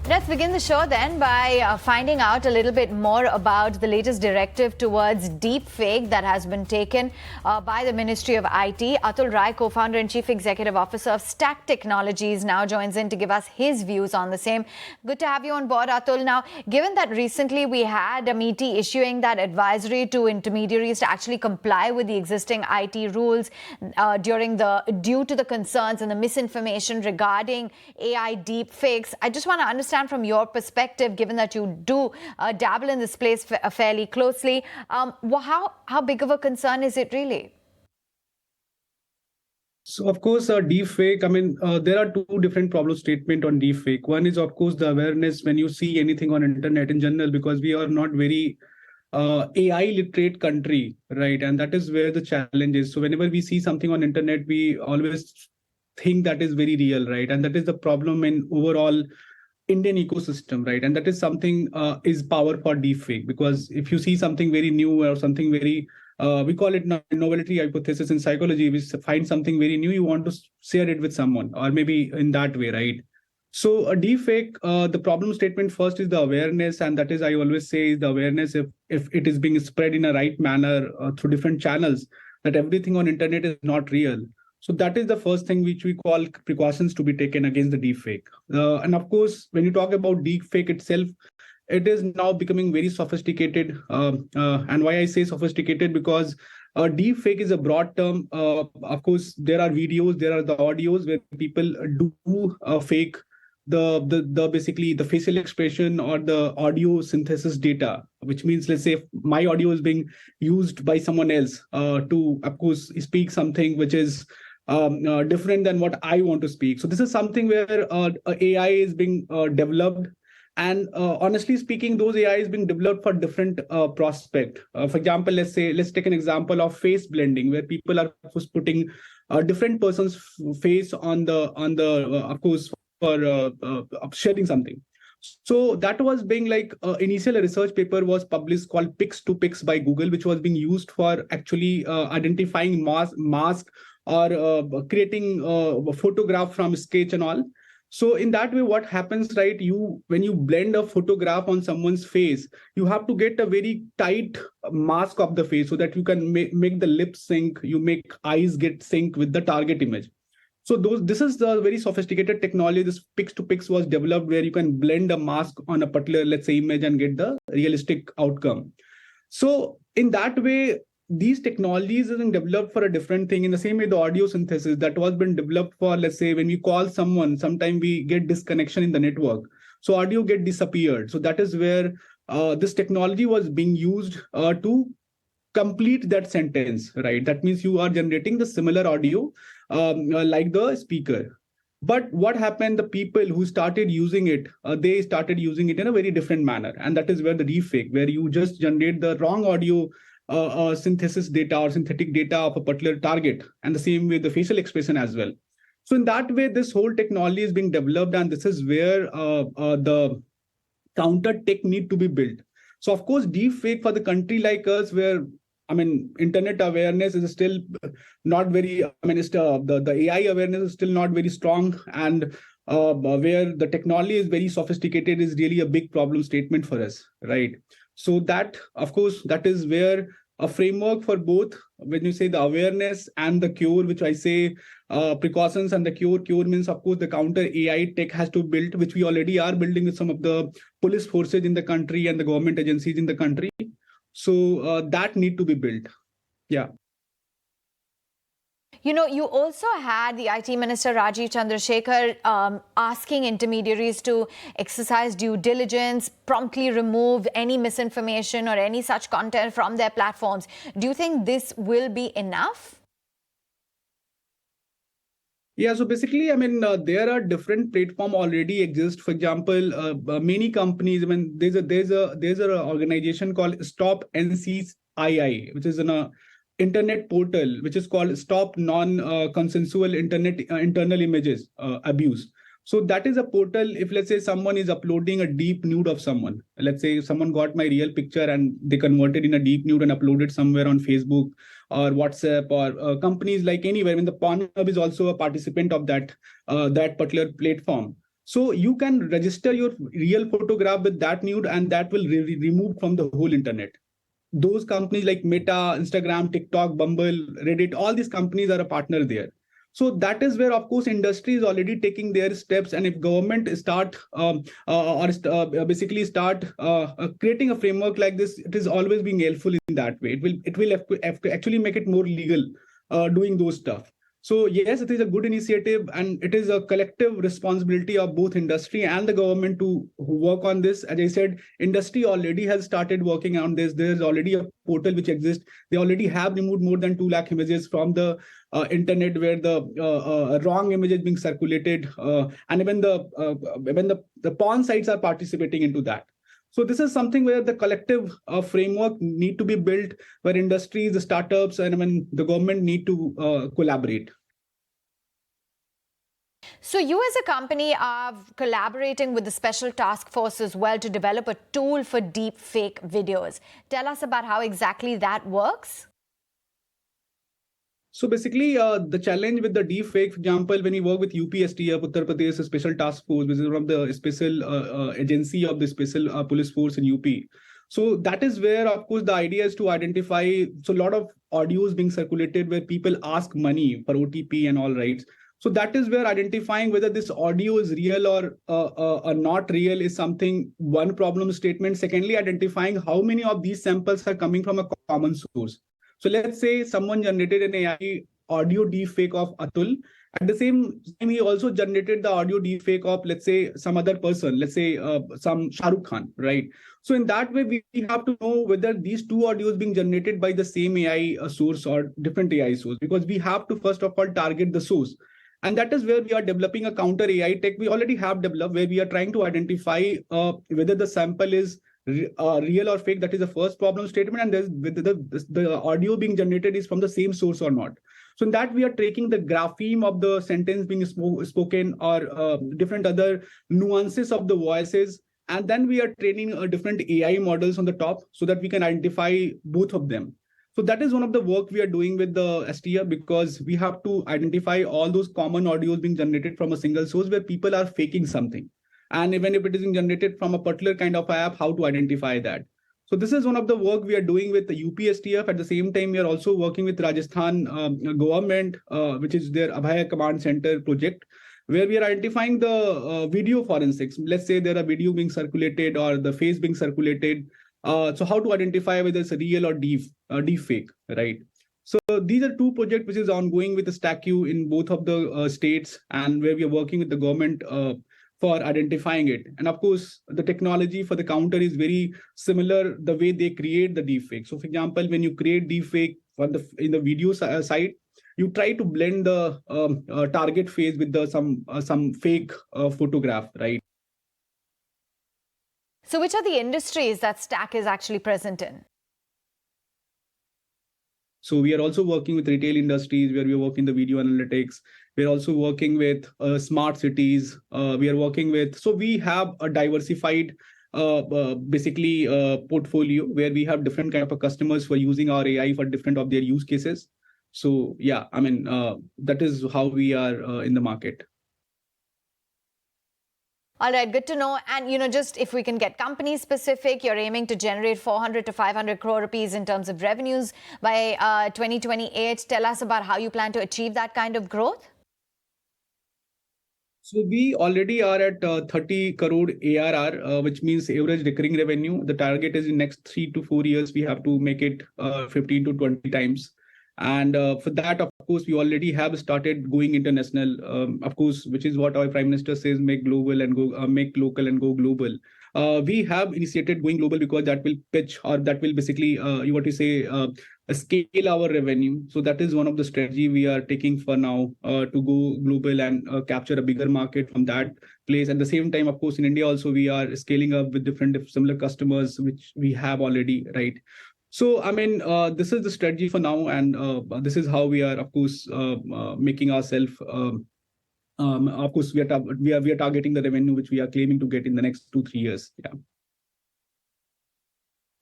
Let's begin the show then by finding out a little bit more about the latest directive towards deepfake that has been taken by the Ministry of IT. Atul Rai, co-founder and chief executive officer of Staqu Technologies, now joins in to give us his views on the same. Good to have you on board, Atul. Now, given that recently we had MeitY issuing that advisory to intermediaries to actually comply with the existing IT rules due to the concerns and the misinformation regarding AI deepfakes, I just want to understand from your perspective, given that you do dabble in this place fairly closely, how big of a concern is it really? So, of course, deepfake, there are two different problem statements on deepfake. One is, of course, the awareness when you see anything on internet in general, because we are not very AI literate country, right? And that is where the challenge is. So whenever we see something on internet, we always think that is very real, right? And that is the problem in overall Indian ecosystem, right? And that is something is power for deepfake, because if you see something very new or something very, we call it novelty hypothesis in psychology, we find something very new, you want to share it with someone, or maybe in that way, right? So a deepfake, the problem statement first is the awareness, and that is, I always say, is the awareness if it is being spread in a right manner through different channels, that everything on internet is not real. So that is the first thing which we call precautions to be taken against the deepfake. And of course, when you talk about deepfake itself, it is now becoming very sophisticated. And why I say sophisticated, because deepfake is a broad term. Of course, there are videos, there are the audios where people do fake the basically the facial expression or the audio synthesis data, which means, let's say, if my audio is being used by someone else to, of course, speak something which is different than what I want to speak. So this is something where AI is being developed. And honestly speaking, those AI is being developed for different prospect. For example, let's take an example of face blending, where people are putting a different person's face on the of course, for sharing something. So that was being like initial research paper was published called Pics to Pics by Google, which was being used for actually identifying mask or creating a photograph from sketch and all. So in that way, what happens, right? When you blend a photograph on someone's face, you have to get a very tight mask of the face so that you can make the lips sync, you make eyes get sync with the target image. So this is the very sophisticated technology. This Pics to Pics was developed where you can blend a mask on a particular, let's say, image and get the realistic outcome. So in that way, these technologies have been developed for a different thing. In the same way, the audio synthesis that was been developed for, let's say, when we call someone, sometimes we get disconnection in the network. So audio get disappeared. So that is where this technology was being used to complete that sentence, right? That means you are generating the similar audio like the speaker. But what happened, the people who started using it, they started using it in a very different manner. And that is where the deepfake, where you just generate the wrong audio synthesis data or synthetic data of a particular target, and the same with the facial expression as well. So in that way, this whole technology is being developed, and this is where the counter tech need to be built. So of course, deepfake for the country like us, where internet awareness is still not very, the AI awareness is still not very strong, and where the technology is very sophisticated is really a big problem statement for us, right? So that, of course, that is where a framework for both, when you say the awareness and the cure, which I say precautions and the cure. Cure means, of course, the counter AI tech has to build, which we already are building with some of the police forces in the country and the government agencies in the country. So that need to be built. Yeah. You know, you also had the IT Minister Rajeev Chandrasekhar asking intermediaries to exercise due diligence, promptly remove any misinformation or any such content from their platforms. Do you think this will be enough? Yeah, so basically, there are different platforms already exist. For example, many companies, there's an organization called Stop NCII, which is an internet portal, which is called Stop Non-Consensual Internet Internal Images Abuse. So that is a portal. If, let's say, someone is uploading a deep nude of someone, let's say someone got my real picture and they converted in a deep nude and uploaded somewhere on Facebook or WhatsApp or companies like anywhere. The Pornhub is also a participant of that particular platform. So you can register your real photograph with that nude, and that will be removed from the whole internet. Those companies like Meta, Instagram, TikTok, Bumble, Reddit, all these companies are a partner there. So that is where, of course, industry is already taking their steps, and if government start basically start creating a framework like this, it is always being helpful in that way. It will have to actually make it more legal doing those stuff. So yes, it is a good initiative, and it is a collective responsibility of both industry and the government to work on this. As I said, industry already has started working on this. There's already a portal which exists. They already have removed more than 2 lakh images from the internet where the wrong images being circulated, and even the porn sites are participating into that. So this is something where the collective framework need to be built, where industries, the startups, and the government need to collaborate. So you as a company are collaborating with the Special Task Force as well to develop a tool for deep fake videos. Tell us about how exactly that works. So basically, the challenge with the deepfake, for example, when we work with UPSTF, Uttar Pradesh Special Task Force, which is one of the special agency of the special police force in UP. So that is where, of course, the idea is to identify. So a lot of audios being circulated where people ask money for OTP and all rights. So that is where identifying whether this audio is real or not real is something, one problem statement. Secondly, identifying how many of these samples are coming from a common source. So let's say someone generated an AI audio deepfake of Atul. At the same time, he also generated the audio deepfake of, let's say, some other person, let's say some Shah Rukh Khan, right? So in that way, we have to know whether these two audios being generated by the same AI source or different AI source, because we have to first of all target the source. And that is where we are developing a counter AI tech. We already have developed, where we are trying to identify whether the sample is real or fake. That is the first problem statement, and there's the audio being generated is from the same source or not. So in that, we are taking the grapheme of the sentence being spoken, or different other nuances of the voices, and then we are training different AI models on the top so that we can identify both of them. So that is one of the work we are doing with the STF, because we have to identify all those common audios being generated from a single source where people are faking something. And even if it is generated from a particular kind of app, how to identify that. So this is one of the work we are doing with the UPSTF. At the same time, we are also working with Rajasthan government, which is their Abhay Command Center project, where we are identifying the video forensics. Let's say there are video being circulated or the face being circulated. So how to identify whether it's a real or deep fake, right? So these are two projects which is ongoing with the Staqu in both of the states, and where we are working with the government for identifying it. And of course, the technology for the counter is very similar the way they create the deepfake. So for example, when you create deepfake in the video side, you try to blend the target face with the some fake photograph, right? So which are the industries that Stack is actually present in? So we are also working with retail industries, where we are working the video analytics. We're also working with smart cities. We are working with, so we have a diversified basically portfolio where we have different kind of customers who are using our AI for different of their use cases. So yeah, that is how we are in the market. All right, good to know. And, just if we can get company specific, you're aiming to generate 400 to 500 crore rupees in terms of revenues by 2028. Tell us about how you plan to achieve that kind of growth. So we already are at 30 crore ARR, which means average recurring revenue. The target is in next 3 to 4 years, we have to make it 15 to 20 times. And for that, of course, we already have started going international, of course, which is what our Prime Minister says, make global and go, make local and go global. We have initiated going global because that will pitch, or that will basically, scale our revenue. So that is one of the strategy we are taking for now, to go global and capture a bigger market from that place. At the same time, of course, in India also, we are scaling up with different similar customers, which we have already, right? So, this is the strategy for now, and this is how we are, of course, making ourselves. Of course, we are targeting the revenue which we are claiming to get in the next 2-3 years. Yeah.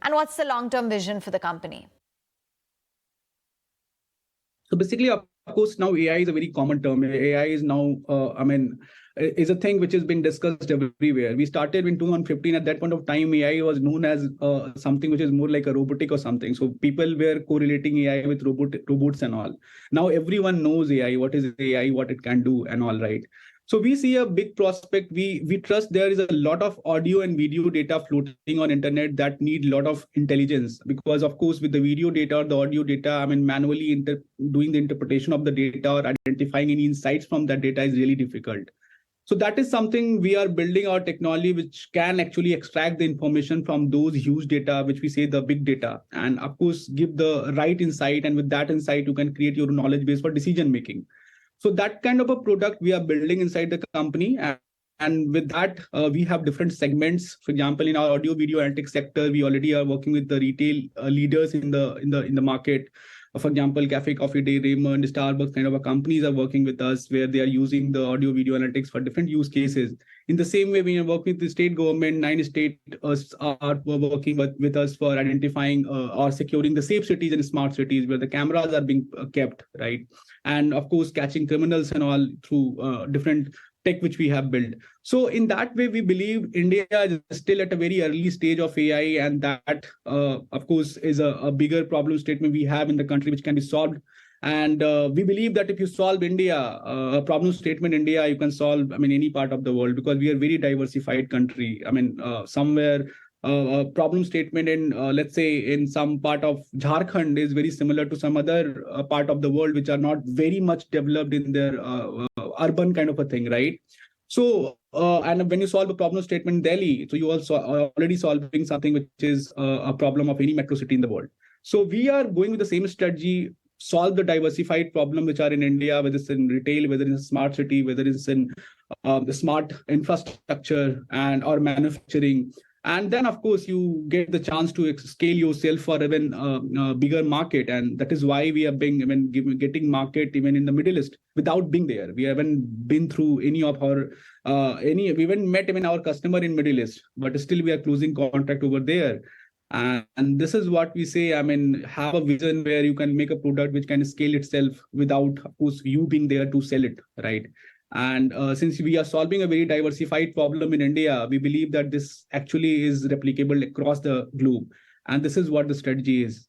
And what's the long-term vision for the company? So basically, of course, now AI is a very common term. AI is now, is a thing which has been discussed everywhere. We started in 2015. At that point of time, AI was known as something which is more like a robotic or something. So people were correlating AI with robots and all. Now everyone knows AI, what is AI, what it can do, and all, right? So we see a big prospect. We trust there is a lot of audio and video data floating on internet that need a lot of intelligence, because of course with the video data or the audio data, manually doing the interpretation of the data or identifying any insights from that data is really difficult. So that is something we are building our technology, which can actually extract the information from those huge data, which we say the big data, and of course give the right insight. And with that insight, you can create your knowledge base for decision making. So that kind of a product we are building inside the company. And with that, we have different segments. For example, in our audio video analytics sector, we already are working with the retail leaders in the market. For example, Cafe Coffee Day, Raymond, Starbucks kind of a companies are working with us, where they are using the audio video analytics for different use cases. In the same way, we are working with the state government. 9 states are working with us for identifying or securing the safe cities and smart cities where the cameras are being kept, right? And of course, catching criminals and all through different tech which we have built. So in that way, we believe India is still at a very early stage of AI, and that, of course, is a bigger problem statement we have in the country which can be solved. And we believe that if you solve India, a problem statement India, you can solve, any part of the world, because we are a very diversified country. Somewhere a problem statement in, let's say, in some part of Jharkhand is very similar to some other part of the world, which are not very much developed in their urban kind of a thing, right? So, and when you solve a problem statement in Delhi, so you also are already solving something which is a problem of any metro city in the world. So we are going with the same strategy, solve the diversified problem which are in India, whether it's in retail, whether it's in smart city, whether it's in the smart infrastructure and or manufacturing. And then, of course, you get the chance to scale yourself for even bigger market. And that is why we have been getting market even in the Middle East without being there. We haven't been through any of our, we haven't met even our customer in Middle East, but still we are closing contract over there. And this is what we say, have a vision where you can make a product which can scale itself without, of course, you being there to sell it, right? And since we are solving a very diversified problem in India, we believe that this actually is replicable across the globe. And this is what the strategy is.